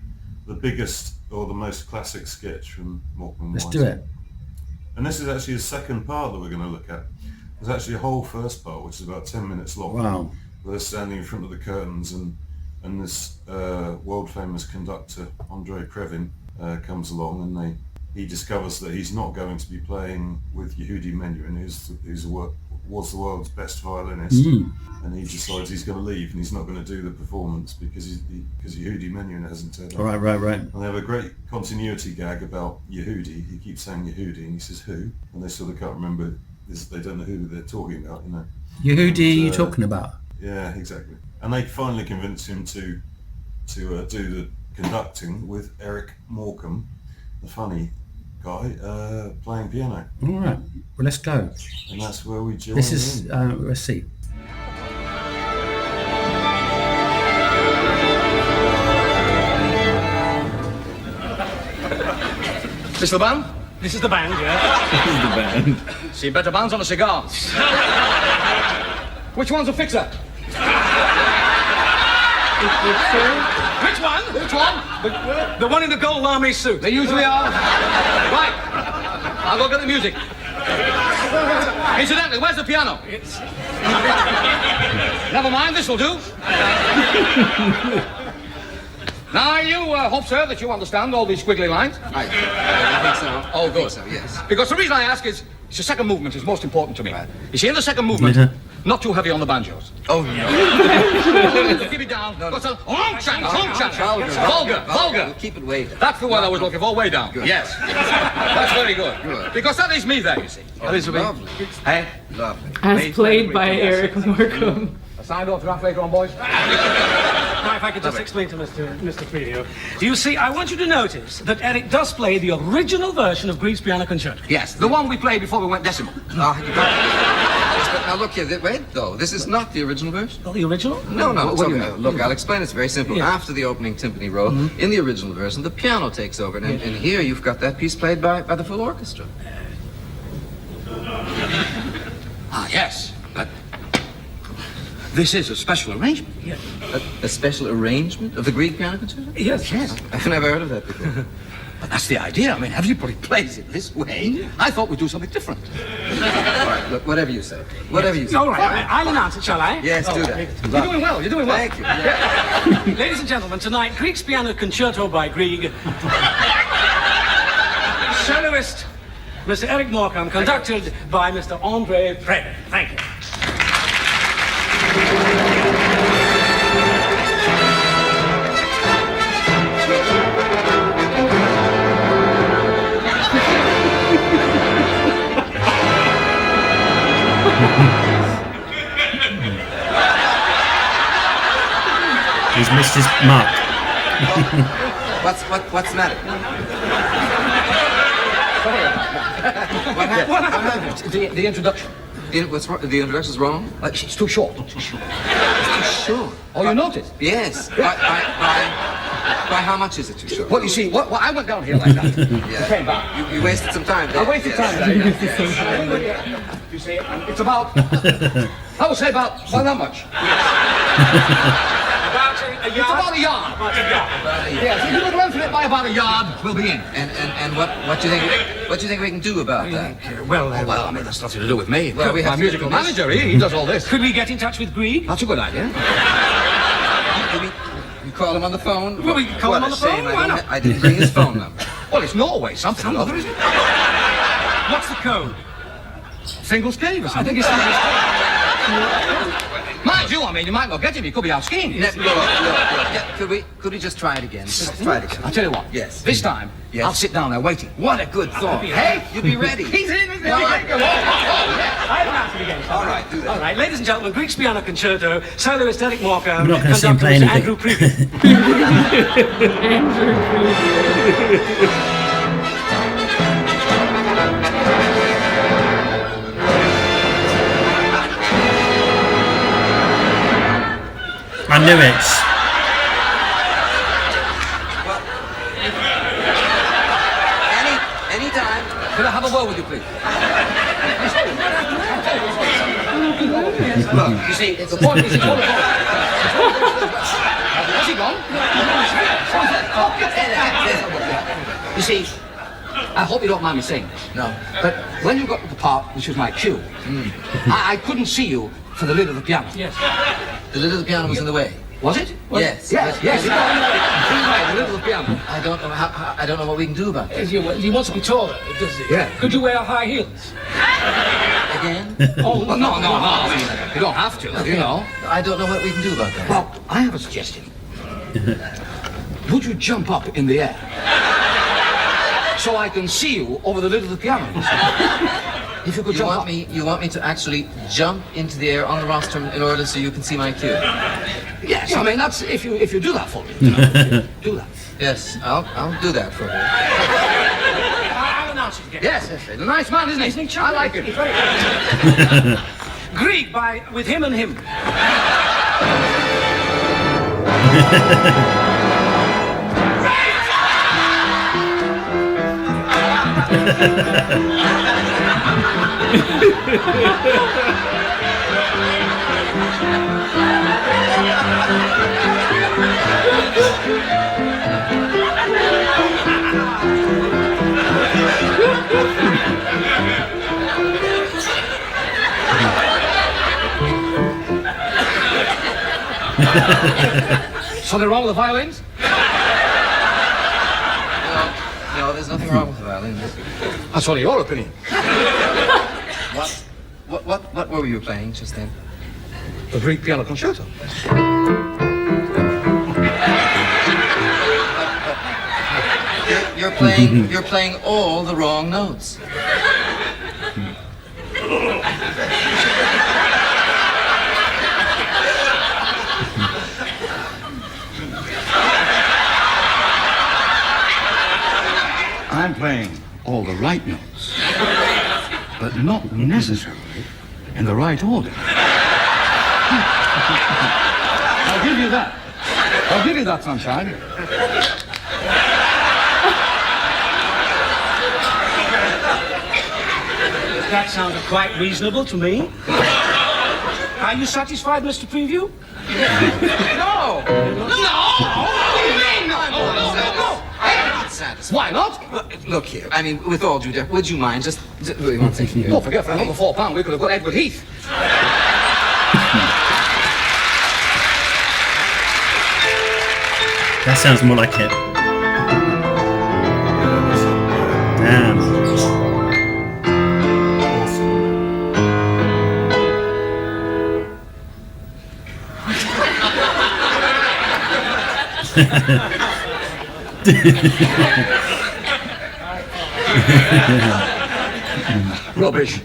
biggest or the most classic sketch from Morecambe and Wise. Let's do it. And this is actually the second part that we're going to look at. There's actually a whole first part, which is about 10 minutes long. Wow. Where they're standing in front of the curtains, and this world-famous conductor, Andre Previn, comes along, and he discovers that he's not going to be playing with Yehudi Menuhin, was the world's best violinist, and he decides he's going to leave and he's not going to do the performance because Yehudi Menuhin hasn't turned up. Right. And they have a great continuity gag about Yehudi. He keeps saying Yehudi, and he says who, and they sort of can't remember. They don't know who they're talking about, Yehudi, you talking about? Yeah, exactly. And they finally convince him to do the conducting with Eric Morecambe, the funny guy, playing piano. All right, well, let's go. And that's where we join. This is let's see. This the band? This is the band, yeah. This is the band. See better bands on the cigars. Which one's a fixer? Which one? Which one? The one in the gold army suit. They usually are. Right. I'll go get the music. Incidentally, where's the piano? Never mind, this'll do. Now, I hope, sir, that you understand all these squiggly lines. I think so. Oh, good. So, yes. Because the reason I ask is, the second movement is most important to me. You see, in the second movement, Not too heavy on the banjos. Oh, no. Keep it down. No, no. What's vulgar. We'll keep it way down. That's the word I was looking for, way down. Good. Yes. That's very good. Good. Because that is me there, you see. That is me. Lovely. Hey? Lovely. As played by Eric Morecambe. A signed autograph later on, boys. Now, if I could just explain to Mr. Frito. You see, I want you to notice that Eric does play the original version of Grieg's Piano Concerto. Yes, the one we played before we went decimal. Yes, but now look here, wait though, this is not the original version. Oh, the original? No, What do you okay. mean? Look, I'll explain. It's very simple. Yeah. After the opening timpani roll, in the original version, the piano takes over, and here you've got that piece played by the full orchestra. Ah, yes. But this is a special arrangement. Yeah. A special arrangement of the Grieg Piano Concerto? Yes. I've never heard of that before. But that's the idea. I mean, everybody plays it this way. I thought we'd do something different. All right, look, whatever you say. Whatever you say. All right, I'll announce it, shall I? Yes, do that. You're doing well. You're doing well. Thank you. Yeah. Ladies and gentlemen, tonight, Grieg's Piano Concerto by Grieg. Soloist, Mr. Eric Morecambe, conducted by Mr. Andre Prede. Thank you. He's missed his mark. What's the matter? What happened? The introduction. What's wrong? The introduction's wrong? It's too short. It's too short. Oh, you noticed? Yes. By how much is it too short? Well, you see, I went down here like that. Yeah. Came back. You wasted some time there. I wasted time there. You see, it's about, I would say about that much. It's about a yard. Yes, if you would lengthen it by about a yard, we'll be in. And what do you think we can do about that? Well, I mean, that's nothing to do with me. Well, we have my to musical get this. manager, he does all this. Could we get in touch with Grieg? That's a good idea. You call him on the phone? Well, we can call him on the phone. Why not? I didn't bring his phone number. Well, it's Norway, something or other, isn't it? What's the code? Single skate or something. I think it's single. Mind you, I mean, you might not get him. He could be out skiing. Look. Yeah, could we just try it again? Just try it again. I'll tell you what. Yes. This time, Yes. I'll sit down there waiting. What a good thought. Hey, you'll be ready. He's in, isn't he? No, I'll announce it again. All right, do that. All right, ladies and gentlemen, Grieg's Piano Concerto, soloist Eric Morecambe, We're not going to see him play conductor Andrew anything. Prede. I knew it. Anytime. Could I have a word with you, please? Look, You see, the point is, it's all about... Has he gone? You see, I hope you don't mind me saying this. No. But when you got to the part which was my cue, I couldn't see you for the lid of the piano. Yes. The lid of the piano was in the way. Was it? Yes. Yes. The lid of the piano. I don't know I don't know what we can do about that. He wants to be taller, does he? Yeah. Could you wear high heels? Again? Oh, well, no. I mean, you don't have to, you know. I don't know what we can do about that. Well, I have a suggestion. Would you jump up in the air so I can see you over the lid of the piano? If you could jump up. You want me to actually jump into the air on the rostrum in order so you can see my cue? Yes, I mean, that's if you do that for me. Do that. Yes, I'll do that for you. I'll announce it again. Yes, he's a nice man, isn't he? I like him. He's very good. Grieg with him and him. Something wrong with the violins? No, there's nothing wrong with the violin. That's only your opinion. What were you playing just then? a Greek piano concerto. You're playing all the wrong notes. I'm playing all the right notes, but not necessarily in the right order. I'll give you that. I'll give you that, sunshine. That sounded quite reasonable to me. Are you satisfied, Mr. Preview? No! What do you mean, no? No! I'm not satisfied. Why not? Look here, I mean, with all due deference, would you mind just really one thing here? Don't forget, for another £4, we could have got Edward Heath. That sounds more like it. Damn. Rubbish.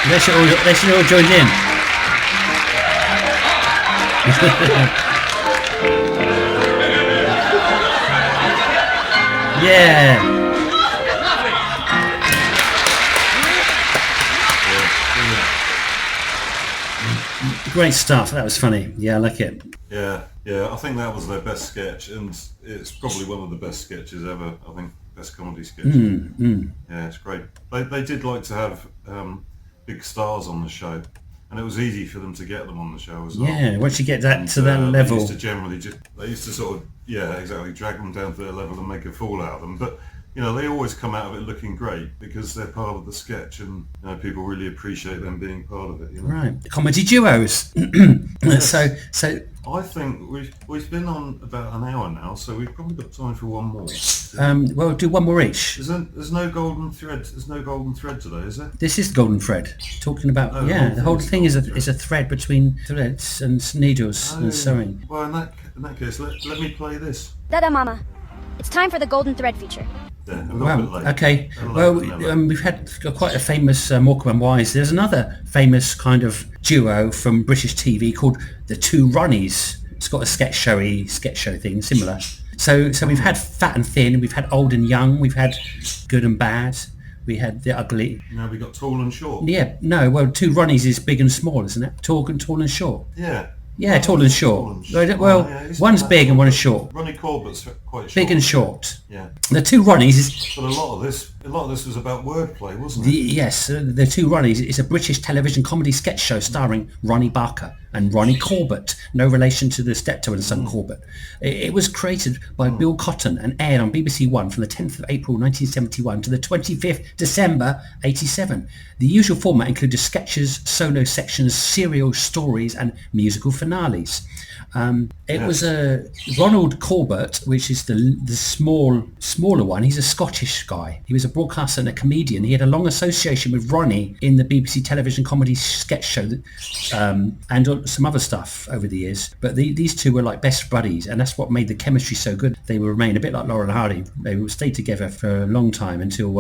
They should all join in. Yeah. Great stuff. That was funny. Yeah, I like it. Yeah, I think that was their best sketch, and it's probably one of the best sketches ever. I think best comedy sketch. Yeah, it's great. They did like to have big stars on the show, and it was easy for them to get them on the show as well. Yeah, once you get that to that level, they used to sort of drag them down to their level and make a fool out of them. But they always come out of it looking great because they're part of the sketch, and people really appreciate them being part of it. Right, comedy duos. Yes. So I think we've been on about an hour now, so we've probably got time for one more. Well, do one more each. There's no golden thread. There's no golden thread today, is there? This is golden thread. Talking about the whole thing is a thread between threads and needles and sewing. Well, in that case, let me play this. Dada Mama, it's time for the golden thread feature. Yeah, wow. Okay. Well, we've had quite a famous Morecambe and Wise. There's another famous kind of duo from British TV called the Two Ronnies. It's got a sketch show thing similar. So we've had fat and thin, we've had old and young, we've had good and bad, we had the ugly. Now we got tall and short. Yeah. No. Well, Two Ronnies is big and small, isn't it? Tall and short. Yeah. Yeah, tall and short. Well, one's big and one is short. Ronnie Corbett's quite short. Big and short. Yeah. The Two Ronnies is... But a lot of this was about wordplay, wasn't it? Yes, the Two Ronnies is a British television comedy sketch show starring Ronnie Barker and Ronnie Corbett, no relation to the steptoe and son Corbett. It was created by Bill Cotton and aired on BBC One from the 10th of April 1971 to the 25th December 87. The usual format included sketches, solo sections, serial stories and musical finales. It was Ronald Corbett, which is the smaller one. He's a Scottish guy. He was a broadcaster and a comedian. He had a long association with Ronnie in the BBC television comedy sketch show and some other stuff over the years. But these two were like best buddies, and that's what made the chemistry so good. They would remain a bit like Laurel and Hardy. They would stay together for a long time until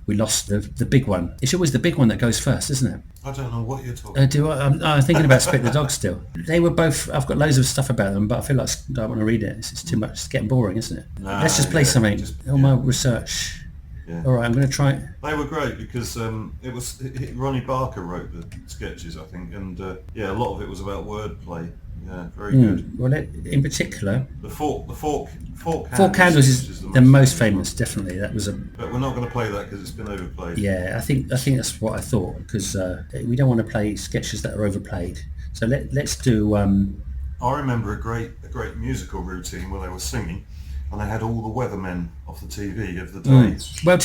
we lost the big one. It's always the big one that goes first, isn't it? I don't know what you're talking about. I'm thinking about Spit the Dog still. They were both... I've got loads of stuff about them, but I feel like I don't want to read it. It's too much. It's getting boring, isn't it? Let's just play something. My research. Yeah. All right, I'm going to try it. They were great because Ronnie Barker wrote the sketches, I think, and a lot of it was about wordplay. Yeah, very good. Well, in particular, the Four Candles is the most famous. Definitely, that was But we're not going to play that because it's been overplayed. Yeah, I think that's what I thought, because we don't want to play sketches that are overplayed. So let's do. I remember a great musical routine where they were singing, and they had all the weathermen off the TV of the day Well,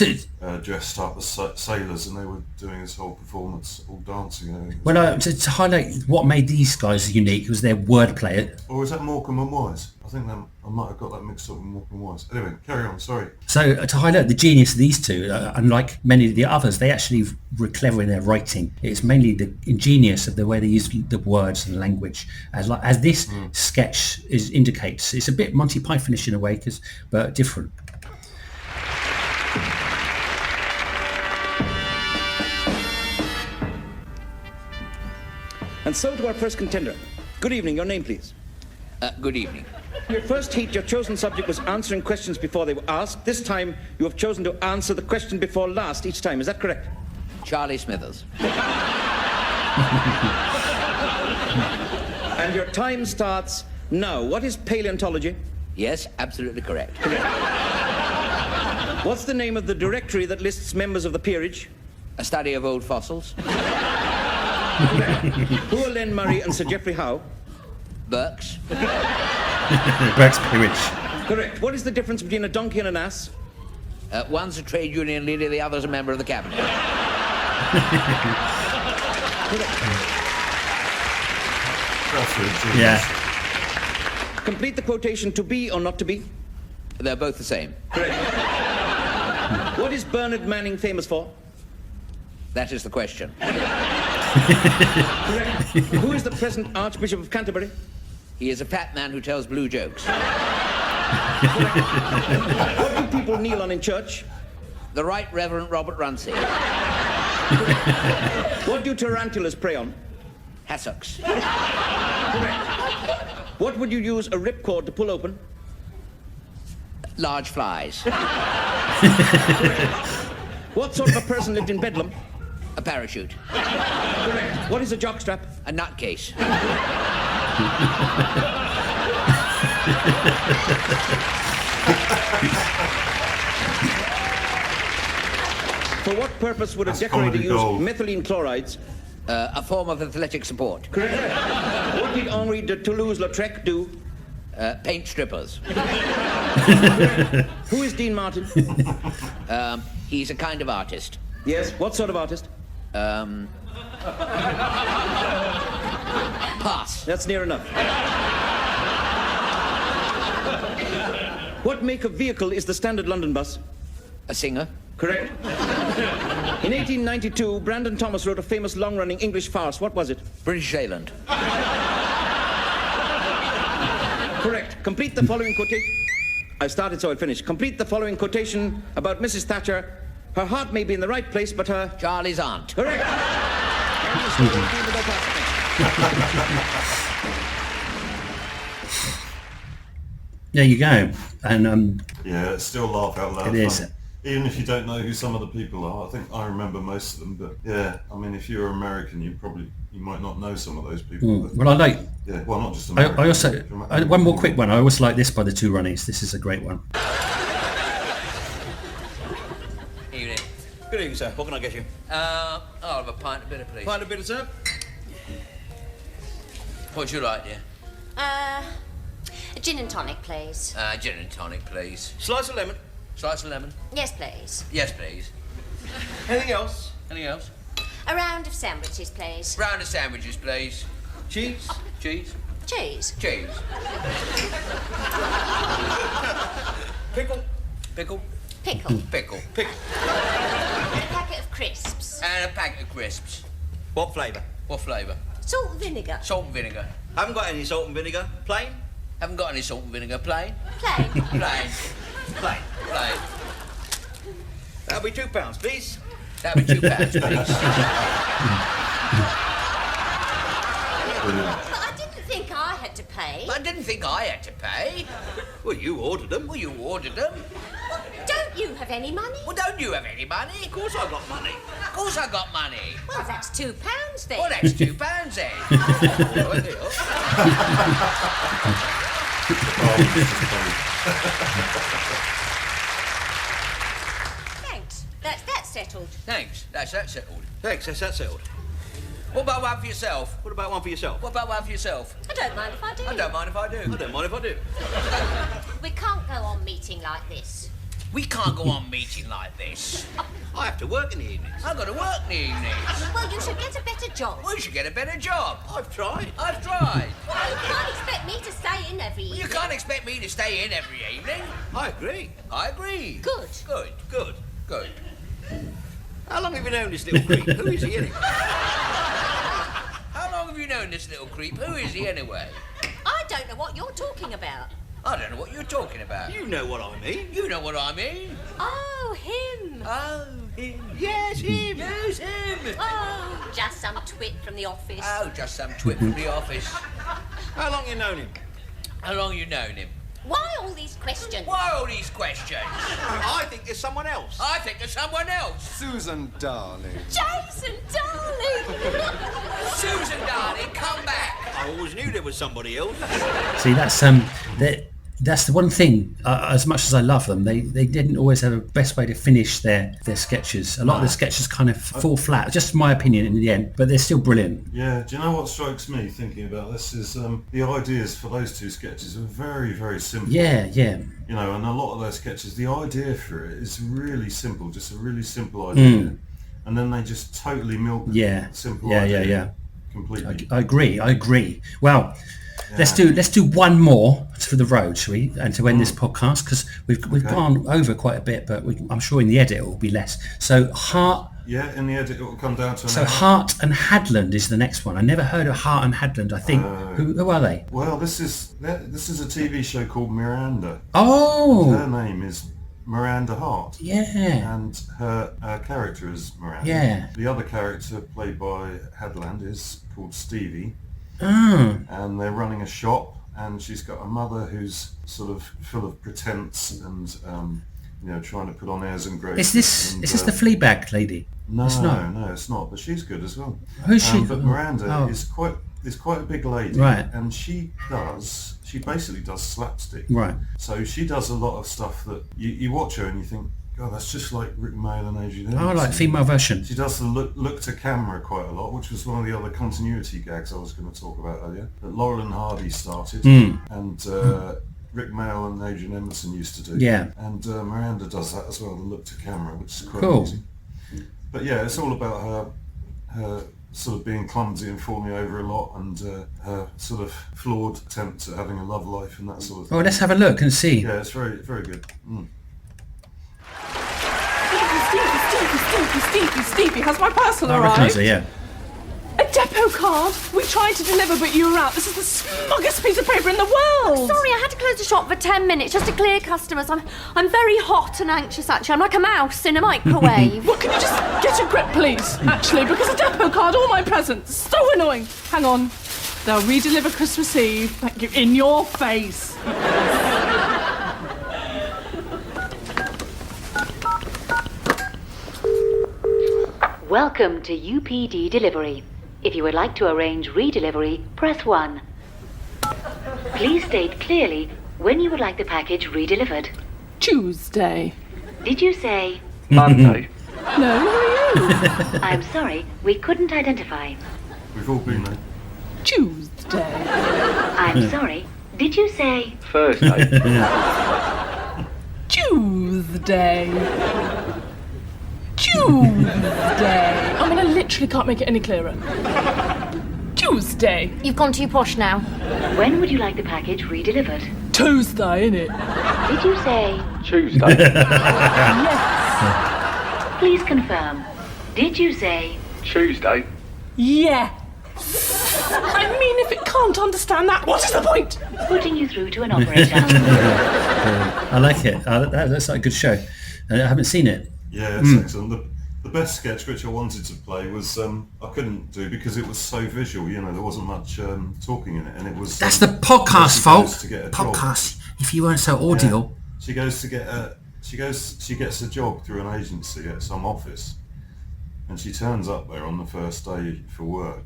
dressed up as sailors, and they were doing this whole performance, all dancing. To highlight what made these guys unique was their wordplay. Or is that Morecambe and Wise? I think I might have got that mixed up with Morecambe and Wise. Anyway, carry on, sorry. So to highlight the genius of these two, unlike many of the others, they actually were clever in their writing. It's mainly the ingenious of the way they use the words and language. As this sketch indicates, it's a bit Monty Pythonish in a way, but different. And so to our first contender. Good evening, your name please. Good evening. In your first heat, your chosen subject was answering questions before they were asked. This time, you have chosen to answer the question before last each time. Is that correct? Charlie Smithers. And your time starts now. What is paleontology? Yes, absolutely correct. What's the name of the directory that lists members of the peerage? A study of old fossils. Who are Len Murray and Sir Geoffrey Howe? Burke's. Burke's peerage. Correct. What is the difference between a donkey and an ass? One's a trade union leader, the other's a member of the cabinet. Yeah. Complete the quotation, to be or not to be? They're both the same. Correct. What is Bernard Manning famous for? That is the question. Correct. Who is the present Archbishop of Canterbury? He is a fat man who tells blue jokes. What do people kneel on in church? The Right Reverend Robert Runcie. What do tarantulas prey on? Hassocks. What would you use a ripcord to pull open? Large flies. What sort of a person lived in Bedlam? A parachute. Correct. What is a jockstrap? A nutcase. For what purpose would a decorator use methylene chlorides? A form of athletic support. Correct. What did Henri de Toulouse-Lautrec do? Paint strippers. Who is Dean Martin? He's a kind of artist. Yes, what sort of artist? Pass. That's near enough. What make of vehicle is the standard London bus? A singer. Correct. In 1892, Brandon Thomas wrote a famous long-running English farce. What was it? British Island. Correct. Complete the following quotation. I started, so I'll finish. Complete the following quotation about Mrs. Thatcher. Her heart may be in the right place, but her... Charlie's aunt. Correct. There you go. And yeah, it's still laugh out loud. It is. Fun. Even if you don't know who some of the people are, I think I remember most of them. But yeah, I mean, if you're American, you might not know some of those people. Well, I like. Yeah, well, not just American. I also one more quick one. I always like this by the Two Runnies. This is a great one. Evening. Good evening, sir. What can I get you? I'll have a pint of bitter, please. Pint of bitter, sir. What would you like, dear? A gin and tonic, please. Gin and tonic, please. Slice of lemon. Slice of lemon. Yes, please. Yes, please. Anything else? Anything else? A round of sandwiches, please. Round of sandwiches, please. Cheese? Cheese. Cheese. Cheese. Pickle? Pickle. Pickle. Pickle. Pickle. And a packet of crisps. And a packet of crisps. What flavour? What flavour? Salt and vinegar. Salt and vinegar. Haven't got any salt and vinegar. Plain? Haven't got any salt and vinegar. Plain? Plain. Plain. Plain. Plain. That'll be £2, please. That'll be £2, please. But I didn't think I had to pay. I didn't think I had to pay. Well, you ordered them. Well, you ordered them. Well, don't you have any money? Well, don't you have any money? Of course I got money. Of course I got money. Well, that's £2 then. Well, that's £2 then. Thanks. That's settled. Thanks. That's that settled. Thanks, that's that settled. What about one for yourself? What about one for yourself? What about one for yourself? I don't mind if I do. I don't mind if I do. I don't mind if I do. We can't go on meeting like this? We can't go on meeting like this. I have to work in the evenings. I've got to work in the evenings. Well, you should get a better job. We should get a better job. I've tried. I've tried. Well, you can't expect me to stay in every evening. You can't expect me to stay in every evening. I agree. I agree. Good. Good. Good. Good. How long have you known this little creep? Who is he anyway? How long have you known this little creep? Who is he anyway? I don't know what you're talking about. I don't know what you're talking about. You know what I mean. You know what I mean. Oh, him. Oh, him. Yes, him. Yes, him. Oh, just some twit from the office. Oh, just some twit from the office. How long you known him? How long you known him? Why all these questions? Why all these questions? I think there's someone else. I think there's someone else. Susan, darling. Jason, darling. Susan, darling, come back. I always knew there was somebody else. See, that's the one thing. As much as I love them, they didn't always have a best way to finish their sketches. A lot of the sketches kind of fall flat. Just my opinion in the end, but they're still brilliant. Yeah. Do you know what strikes me thinking about this is the ideas for those two sketches are very, very simple. Yeah, yeah. You know, and a lot of those sketches, the idea for it is really simple, just a really simple idea, and then they just totally milk the simple idea. Completely. I agree. Well, let's do one more for the road, shall we? And to end this podcast, because we've gone over quite a bit, but I'm sure in the edit it will be less. So Hart. Yeah, in the edit it will come down to. So Hart and Hadland is the next one. I never heard of Hart and Hadland. I think who are they? Well, this is a TV show called Miranda. Oh. And her name is Miranda Hart. Yeah. And her character is Miranda. Yeah. The other character played by Hadland is called Stevie. Oh. And they're running a shop, and she's got a mother who's sort of full of pretense and trying to put on airs and graces. Is this the Fleabag lady? No, it's not. No, it's not. But she's good as well. Who's she? But Miranda is quite a big lady, right? And she basically does slapstick, right? So she does a lot of stuff that you watch her and you think, God, that's just like Rick Mail and Adrian Emerson. Oh, like female version. She does the look to camera quite a lot, which was one of the other continuity gags I was going to talk about earlier, that Laurel and Hardy started, and Rick Mail and Adrian Emerson used to do. Yeah. And Miranda does that as well, the look to camera, which is quite cool. Amazing. But yeah, it's all about her sort of being clumsy and falling over a lot, and her sort of flawed attempts at having a love life and that sort of thing. Oh, let's have a look and see. Yeah, it's very, very good. Stevie, has my parcel I arrived? recognise her, yeah. A depot card? We tried to deliver, but you were out. This is the smuggest piece of paper in the world. I'm sorry, I had to close the shop for 10 minutes just to clear customers. I'm very hot and anxious, actually. I'm like a mouse in a microwave. Well, can you just get a grip, please? Actually, because a depot card, all my presents. So annoying. Hang on. They'll redeliver Christmas Eve. Thank you. In your face. Welcome to UPD Delivery. If you would like to arrange redelivery, press 1. Please state clearly when you would like the package redelivered. Tuesday. Did you say? Monday. No, who are you? I'm sorry, we couldn't identify. We've all been there. Tuesday. I'm sorry, did you say? Thursday. Tuesday. Tuesday. I mean, I literally can't make it any clearer. Tuesday. You've gone too posh now. When would you like the package redelivered? Tuesday, innit? Did you say? Tuesday. Yes. Please confirm. Did you say? Tuesday. Yeah. I mean, if it can't understand that, what is the point? Putting you through to an operator. I like it. That's like a good show. I haven't seen it. Yeah, it's excellent. The best sketch which I wanted to play was I couldn't do because it was so visual. You know, there wasn't much talking in it, and it was. That's the podcast fault. Podcast. If you weren't so audio. Yeah. She goes to get She gets a job through an agency at some office, and she turns up there on the first day for work,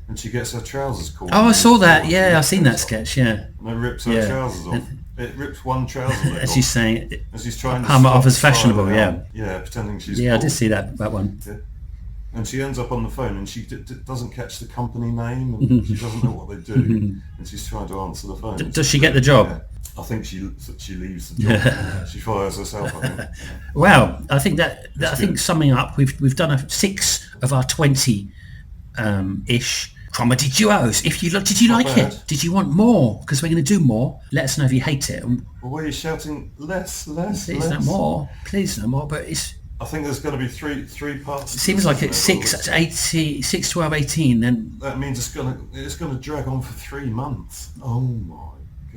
and she gets her trousers caught. Oh, I saw that. Yeah, I've seen that sketch. Yeah. And it rips her trousers off. It rips one trouser leg As off. she's saying, as she's trying to palm it off as style fashionable. it Yeah. out. Yeah, pretending she's. Yeah, cool. I did see that one. Yeah. and she ends up on the phone, and she doesn't catch the company name, and she doesn't know what they do, and she's trying to answer the phone. Does she get the job? Yeah. I think she leaves the job. She fires herself, I think. Well, I think I think summing up, we've done 6 of our 20 ish comedy duos. If you did you like it? Did you want more? Because we're going to do more. Let us know if you hate it. Well, why are you shouting less? Please no more. Please no more. But it's. I think there's going to be three parts. It seems like it's 6, 12, 18. Then that means it's going to drag on for 3 months. Oh my God.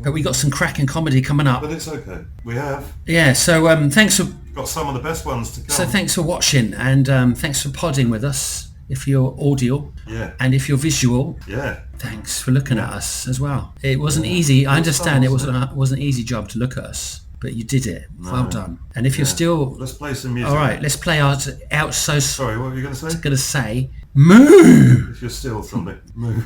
But we got some cracking comedy coming up. But it's okay. We have. Yeah. So thanks for. Got some of the best ones to come. So thanks for watching, and thanks for podding with us. If you're audio, yeah, and if you're visual, yeah, thanks for looking at us as well. It wasn't easy. I understand it wasn't an easy job to look at us, but you did it. No. Well done. And if you're still, let's play some music. All right, let's play our out. So sorry, what were you going to say? I was going to say, moo. If you're still something, moo.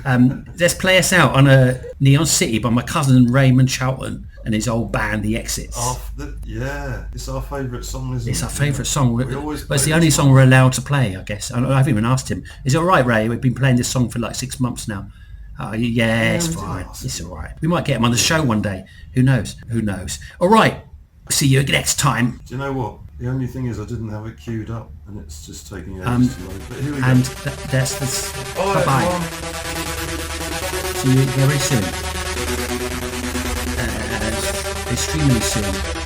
Let's play us out on a Neon City by my cousin Raymond Charlton and his old band, The Exits. It's our favourite song, isn't it? It's our favourite song. It's the only song we're allowed to play, I guess. I haven't even asked him. Is it all right, Ray? We've been playing this song for like 6 months now. Oh, yeah, it's fine. It's all right. We might get him on the show one day. Who knows? All right. See you next time. Do you know what? The only thing is I didn't have it queued up, and it's just taking ages to load. But here we go. And that's this. Bye-bye. See you very soon. Extremely soon.